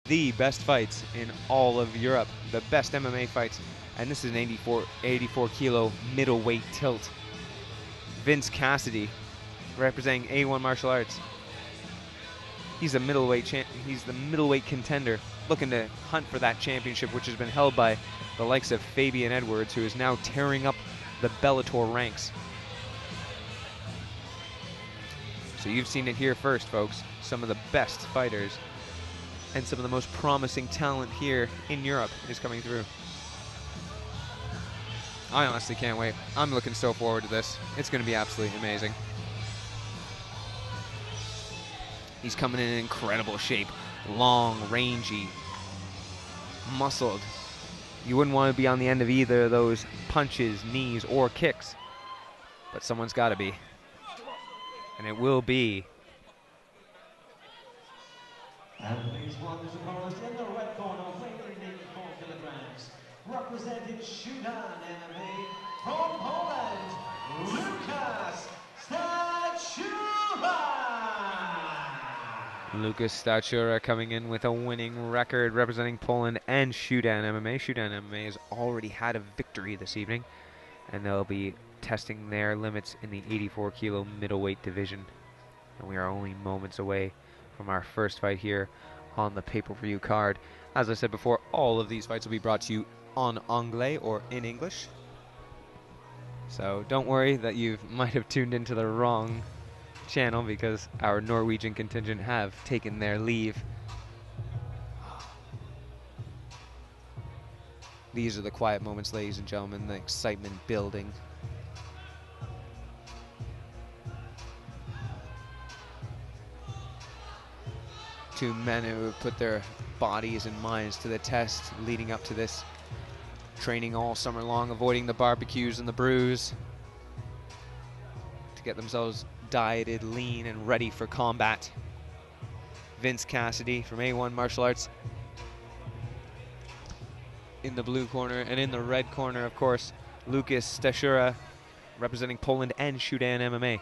the best fights in all of Europe, the best MMA fights, and this is an 84 kilo middleweight tilt. Vince Cassidy, representing A1 Martial Arts. He's a he's the middleweight contender, looking to hunt for that championship, which has been held by the likes of Fabian Edwards, who is now tearing up the Bellator ranks. So you've seen it here first, folks. Some of the best fighters and some of the most promising talent here in Europe is coming through. I honestly can't wait. I'm looking so forward to this. It's going to be absolutely amazing. He's coming in incredible shape. Long, rangy, muscled. You wouldn't want to be on the end of either of those punches, knees, or kicks. But someone's got to be. And it will be. And please welcome his opponent in the red corner, weighing 84 kilograms, representing Shudan MMA from Poland, Lukasz Stachura. Lukasz Stachura coming in with a winning record, representing Poland and Shudan MMA. Shudan MMA has already had a victory this evening, and they'll be testing their limits in the 84 kilo middleweight division. And we are only moments away from our first fight here on the pay-per-view card. As I said before, all of these fights will be brought to you en anglais, or in English. So don't worry that you might have tuned into the wrong channel, because our Norwegian contingent have taken their leave. These are the quiet moments, ladies and gentlemen, the excitement building. Two men who have put their bodies and minds to the test leading up to this, training all summer long, avoiding the barbecues and the brews to get themselves dieted, lean, and ready for combat. Vince Cassidy from A1 Martial Arts in the blue corner, and in the red corner, of course, Lukasz Stachura, representing Poland and Shudan MMA.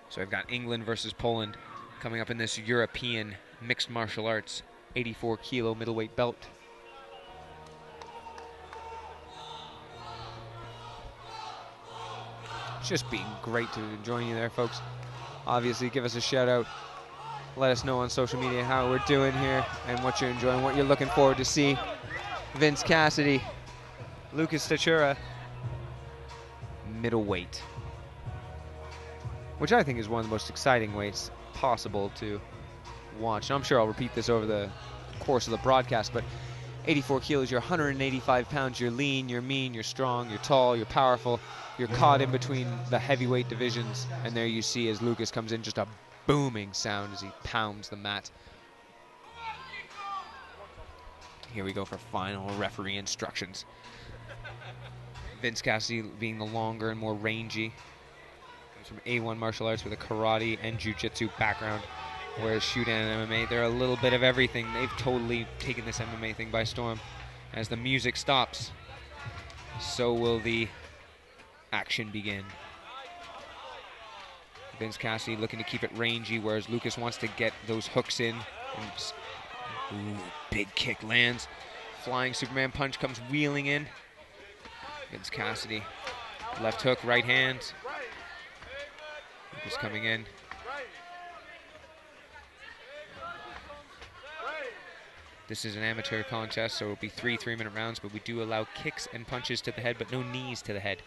So I've got England versus Poland coming up in this European mixed martial arts 84 kilo middleweight belt. It's just been great to join you there, folks. Obviously, give us a shout out. Let us know on social media how we're doing here and what you're enjoying, what you're looking forward to see. Vince Cassidy, Lukasz Stachura, middleweight, which I think is one of the most exciting weights possible to watch. And I'm sure I'll repeat this over the course of the broadcast, but 84 kilos, you're 185 pounds, you're lean, you're mean, you're strong, you're tall, you're powerful, you're caught in between the heavyweight divisions, and there you see as Lukasz comes in, just a booming sound as he pounds the mat. Here we go for final referee instructions. Vince Cassidy being the longer and more rangy, comes from A1 Martial Arts with a karate and jiu-jitsu background, whereas Shudan MMA, they're a little bit of everything. They've totally taken this MMA thing by storm. As the music stops, so will the action begin. Vince Cassidy looking to keep it rangy, whereas Lukasz wants to get those hooks in. And ooh, big kick lands. Flying Superman punch comes wheeling in. Vince Cassidy, left hook, right hand. Lukasz coming in. This is an amateur contest, so it'll be 3 3-minute rounds, but we do allow kicks and punches to the head, but no knees to the head.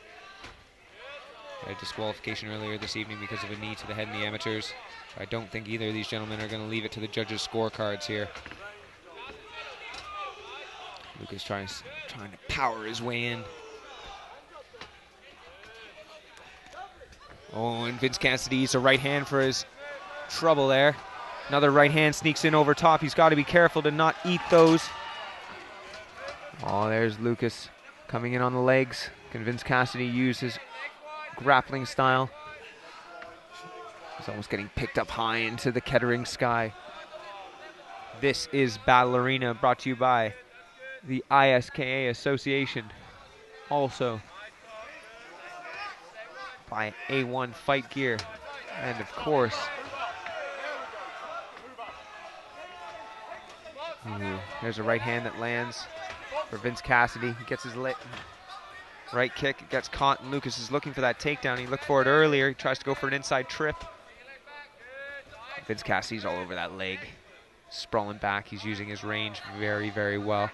A disqualification earlier this evening because of a knee to the head in the amateurs. I don't think either of these gentlemen are going to leave it to the judges' scorecards here. Lukasz trying to power his way in. Oh, and Vince Cassidy eats a right hand for his trouble there. Another right hand sneaks in over top. He's got to be careful to not eat those. Oh, there's Lukasz coming in on the legs. Can Vince Cassidy use his grappling style? He's almost getting picked up high into the Kettering sky. This is Battle Arena, brought to you by the ISKA Association. Also by A1 Fight Gear. And of course, There's a right hand that lands for Vince Cassidy. He gets his right kick, it gets caught, and Lukasz is looking for that takedown. He looked for it earlier. He tries to go for an inside trip. Vince Cassidy's all over that leg. Sprawling back, he's using his range very, very well.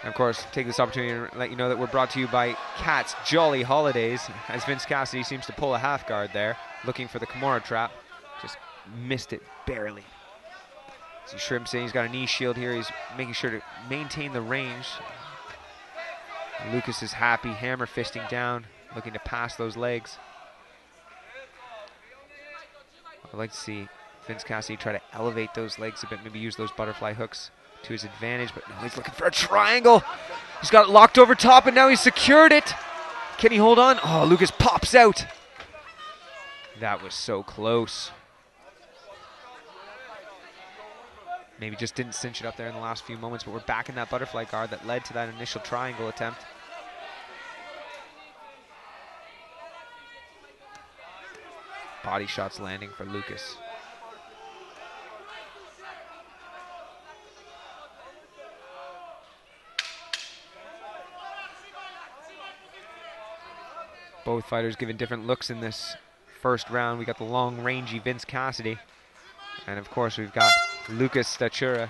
And of course, take this opportunity to let you know that we're brought to you by Cat's Jolly Holidays, as Vince Cassidy seems to pull a half guard there, looking for the Kimura trap. Just missed it barely. So Shrimp's in, he's got a knee shield here. He's making sure to maintain the range. Lukasz is happy, hammer fisting down, looking to pass those legs. I'd like to see Vince Cassidy try to elevate those legs a bit, maybe use those butterfly hooks to his advantage, but no, he's looking for a triangle. He's got it locked over top, and now he's secured it. Can he hold on? Oh, Lukasz pops out. That was so close. Maybe just didn't cinch it up there in the last few moments, but we're back in that butterfly guard that led to that initial triangle attempt. Body shots landing for Lukasz. Both fighters giving different looks in this first round. We got the long, rangy Vince Cassidy. And of course, we've got Lukasz Stachura,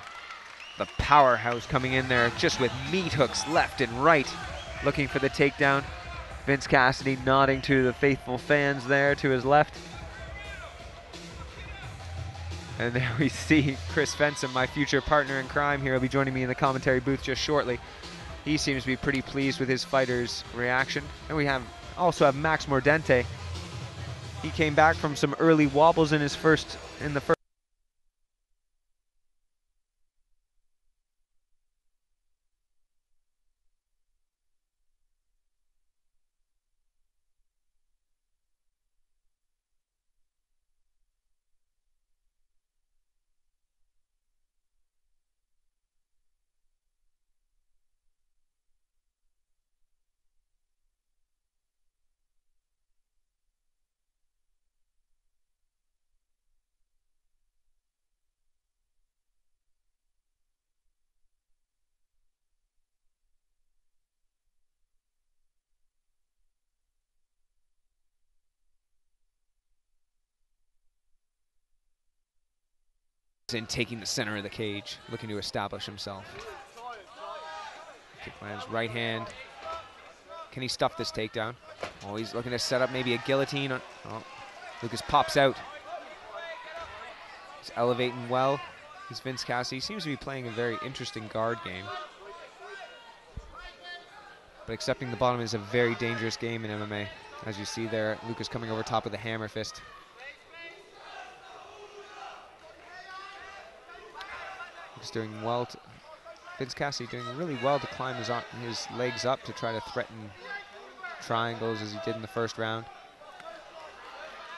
the powerhouse, coming in there just with meat hooks left and right, looking for the takedown. Vince Cassidy nodding to the faithful fans there to his left. And there we see Chris Fensom, my future partner in crime here. He'll be joining me in the commentary booth just shortly. He seems to be pretty pleased with his fighter's reaction. And we also have Max Mordente. He came back from some early wobbles in the first. In taking the center of the cage, looking to establish himself. Kick lands, right hand. Can he stuff this takedown? Oh, he's looking to set up maybe a guillotine. Oh, Lukasz pops out. He's elevating well. He's Vince Cassidy. He seems to be playing a very interesting guard game. But accepting the bottom is a very dangerous game in MMA. As you see there, Lukasz coming over top with a hammer fist. He's doing well. Vince Cassidy doing really well to climb his legs up to try to threaten triangles as he did in the first round.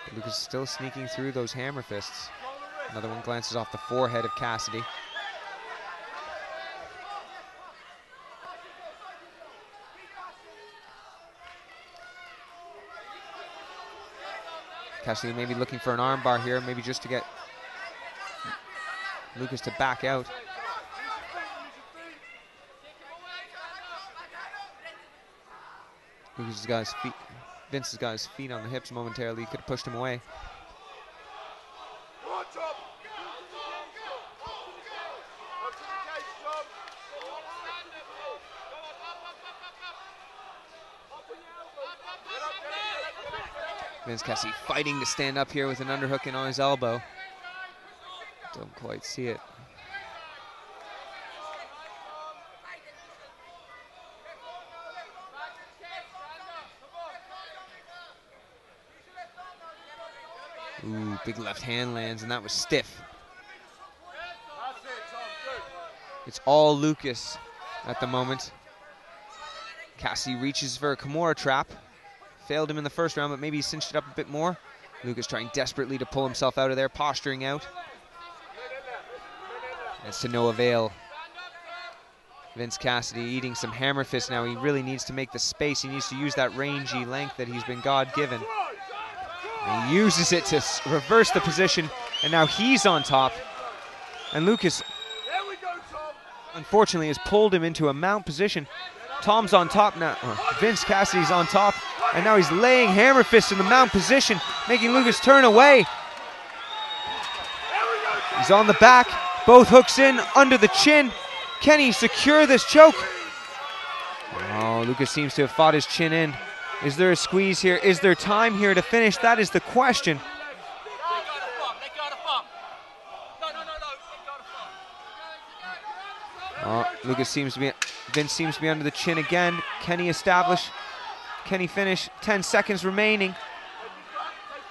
But Lukasz still sneaking through those hammer fists. Another one glances off the forehead of Cassidy. Cassidy maybe looking for an armbar here, maybe just to get Lukasz to back out. Lukasz has got his feet. Vince has got his feet on the hips momentarily. He could have pushed him away. Vince Cassidy fighting to stand up here with an underhook in on his elbow. Don't quite see it. Ooh, big left hand lands, and that was stiff. It's all Lukasz at the moment. Cassidy reaches for a Kimura trap. Failed him in the first round, but maybe he cinched it up a bit more. Lukasz trying desperately to pull himself out of there, posturing out. It's to no avail. Vince Cassidy eating some hammer fists now. He really needs to make the space. He needs to use that rangy length that he's been God-given. He uses it to reverse the position, And now he's on top. And Lukasz, unfortunately, has pulled him into a mount position. Tom's on top now. Vince Cassidy's on top. And now he's laying hammer fists in the mount position, making Lukasz turn away. He's on the back. Both hooks in under the chin. Can he secure this choke? Oh, Lukasz seems to have fought his chin in. Is there a squeeze here? Is there time here to finish? That is the question. Oh, Lukasz seems to be, Vince seems to be under the chin again. Can he establish? Can he finish? 10 seconds remaining.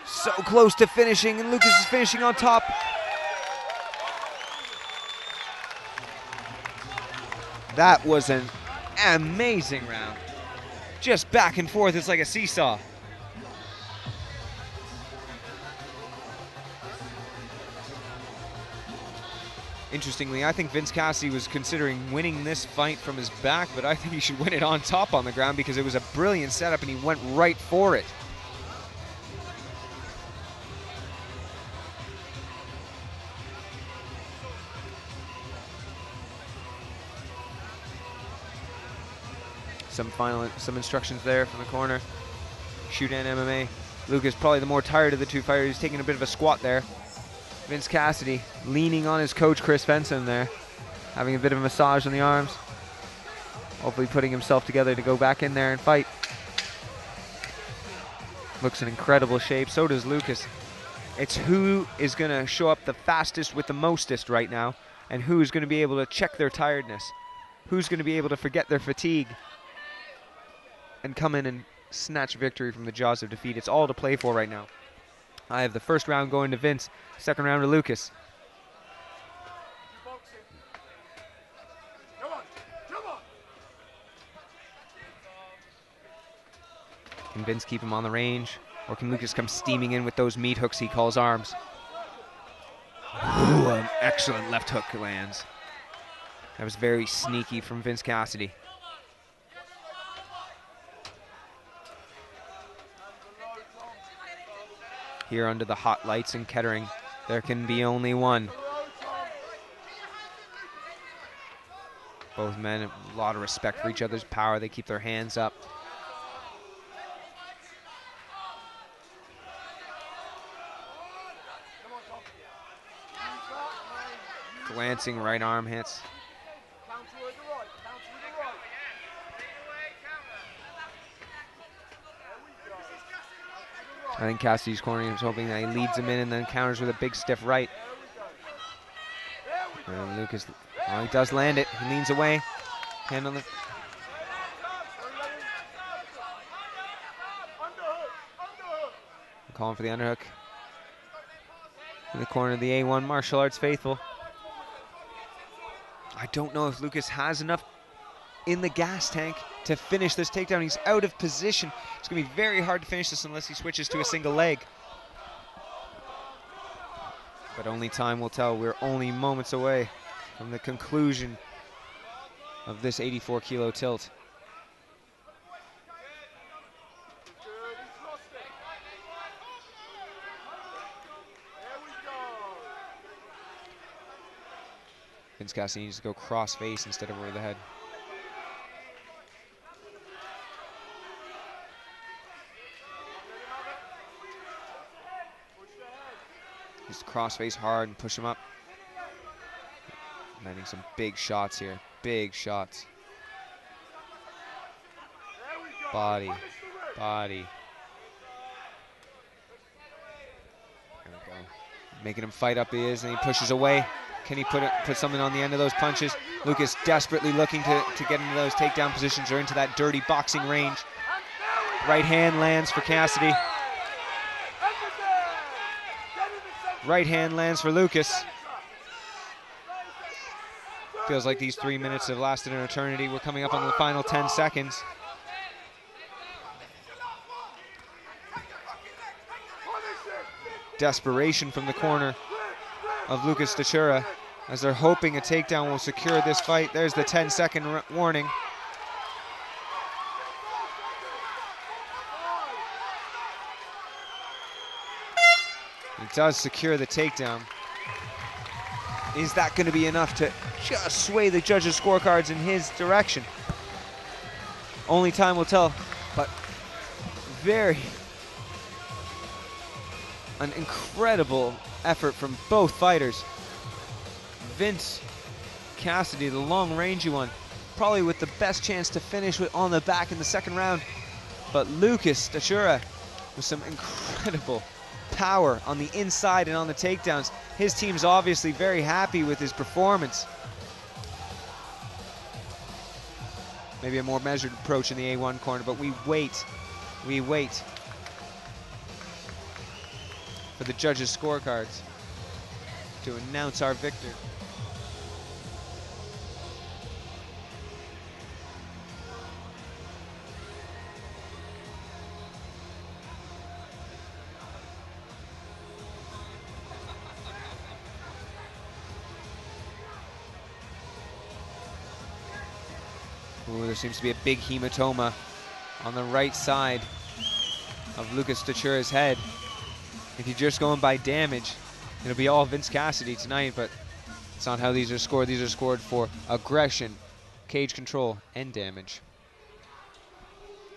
So close to finishing, and Lukasz is finishing on top. That was an amazing round. Just back and forth, it's like a seesaw. Interestingly, I think Vince Cassidy was considering winning this fight from his back, but I think he should win it on top on the ground because it was a brilliant setup and he went right for it. Some instructions there from the corner. Shoot-in MMA. Lukasz probably the more tired of the two fighters. He's taking a bit of a squat there. Vince Cassidy leaning on his coach Chris Benson there, having a bit of a massage on the arms. Hopefully putting himself together to go back in there and fight. Looks in incredible shape, so does Lukasz. It's who is going to show up the fastest with the mostest right now, and who's going to be able to check their tiredness. Who's going to be able to forget their fatigue and come in and snatch victory from the jaws of defeat. It's all to play for right now. I have the first round going to Vince, second round to Lukasz. Can Vince keep him on the range, or can Lukasz come steaming in with those meat hooks he calls arms? Ooh, an excellent left hook lands. That was very sneaky from Vince Cassidy. Here under the hot lights in Kettering, there can be only one. Both men have a lot of respect for each other's power. They keep their hands up. Glancing right arm hits. I think Cassidy's corner is hoping that he leads him in and then counters with a big stiff right. And Lukasz, oh, he does land it. He leans away. Hand on the... Calling for the underhook. In the corner of the A1 martial arts faithful. I don't know if Lukasz has enough in the gas tank to finish this takedown. He's out of position. It's going to be very hard to finish this unless he switches to a single leg. But only time will tell. We're only moments away from the conclusion of this 84-kilo tilt. Vince Cassidy needs to go cross-face instead of over the head. Just cross-face hard and push him up. Landing some big shots here. Big shots. Body. Body. There we go. Making him fight up he is, and he pushes away. Can he put something on the end of those punches? Lukasz desperately looking to get into those takedown positions or into that dirty boxing range. Right hand lands for Cassidy. Right hand lands for Lukasz. Feels like these 3 minutes have lasted an eternity. We're coming up on the final 10 seconds. Desperation from the corner of Lukasz Stachura as they're hoping a takedown will secure this fight. There's the 10-second warning. He does secure the takedown. Is that going to be enough to just sway the judges' scorecards in his direction? Only time will tell, but an incredible effort from both fighters. Vince Cassidy, the long-rangey one, probably with the best chance to finish on the back in the second round. But Lukasz Stachura with some incredible power on the inside and on the takedowns. His team's obviously very happy with his performance. Maybe a more measured approach in the A1 corner, but we wait for the judges' scorecards to announce our victor. Ooh, there seems to be a big hematoma on the right side of Lukasz Stachura's head. If you're just going by damage, it'll be all Vince Cassidy tonight, but it's not how these are scored. These are scored for aggression, cage control, and damage.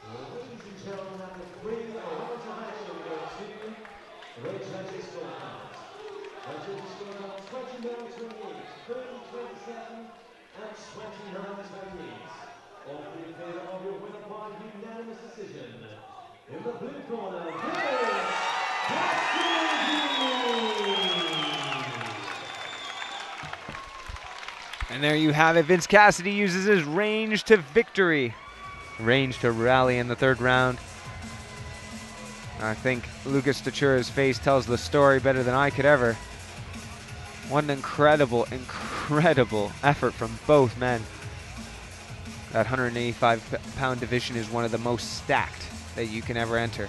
Ladies and gentlemen, after 3 rounds of action, we go to the judges' scorecards. The judges' scorecards 29-28, 30-27, and 29-28. All three in favor of your winner by unanimous decision. In the blue corner, And there you have it. Vince Cassidy uses his range to victory. Range to rally in the third round. I think Lukasz Stachura's face tells the story better than I could ever. What an incredible effort from both men. That 185-pound division is one of the most stacked that you can ever enter.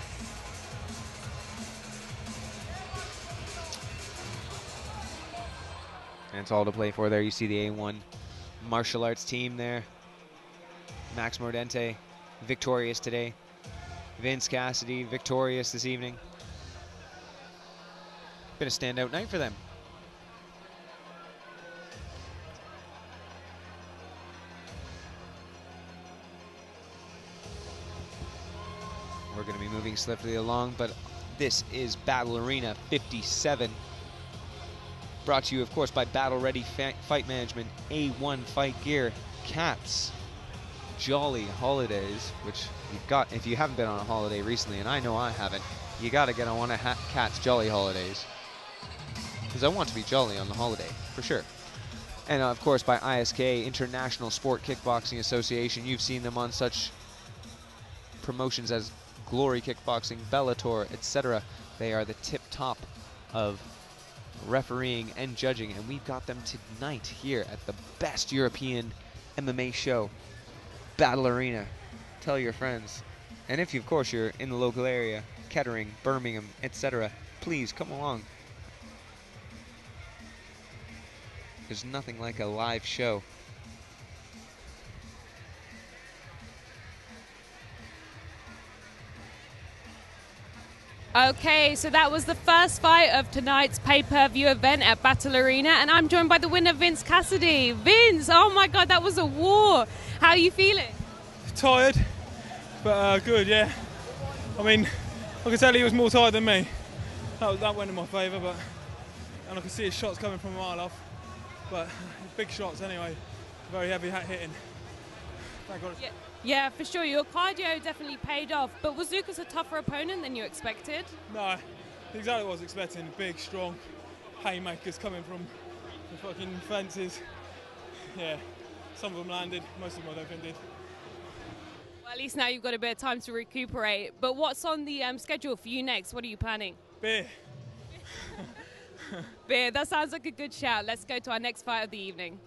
And it's all to play for there. You see the A1 martial arts team there. Max Mordente, victorious today. Vince Cassidy, victorious this evening. Been a standout night for them. We're going to be moving swiftly along, but this is Battle Arena 57. Brought to you, of course, by Battle Ready Fight Management, A1 Fight Gear, Cats, Jolly Holidays, which you've got, if you haven't been on a holiday recently, and I know I haven't, you got to get on one of Cat's Jolly Holidays. Because I want to be jolly on the holiday, for sure. And, of course, by ISK, International Sport Kickboxing Association. You've seen them on such promotions as Glory Kickboxing, Bellator, etc. They are the tip top of refereeing and judging, and we've got them tonight here at the best European MMA show, Battle Arena. Tell your friends, and if you, of course, you're in the local area, Kettering, Birmingham, etc., please come along. There's nothing like a live show. Okay, so that was the first fight of tonight's pay-per-view event at Battle Arena, and I'm joined by the winner, Vince Cassidy. Vince, oh my God, that was a war. How are you feeling? Tired, but good, yeah. I mean, I can tell he was more tired than me. That went in my favour, and I could see his shots coming from a mile off. But big shots anyway, very heavy hitting. Thank God. Yeah, for sure. Your cardio definitely paid off. But was Lukasz a tougher opponent than you expected? No, exactly what I was expecting. Big, strong haymakers coming from the fucking fences. Yeah, some of them landed, most of them I don't think did. Well, at least now you've got a bit of time to recuperate. But what's on the schedule for you next? What are you planning? Beer. Beer, that sounds like a good shout. Let's go to our next fight of the evening.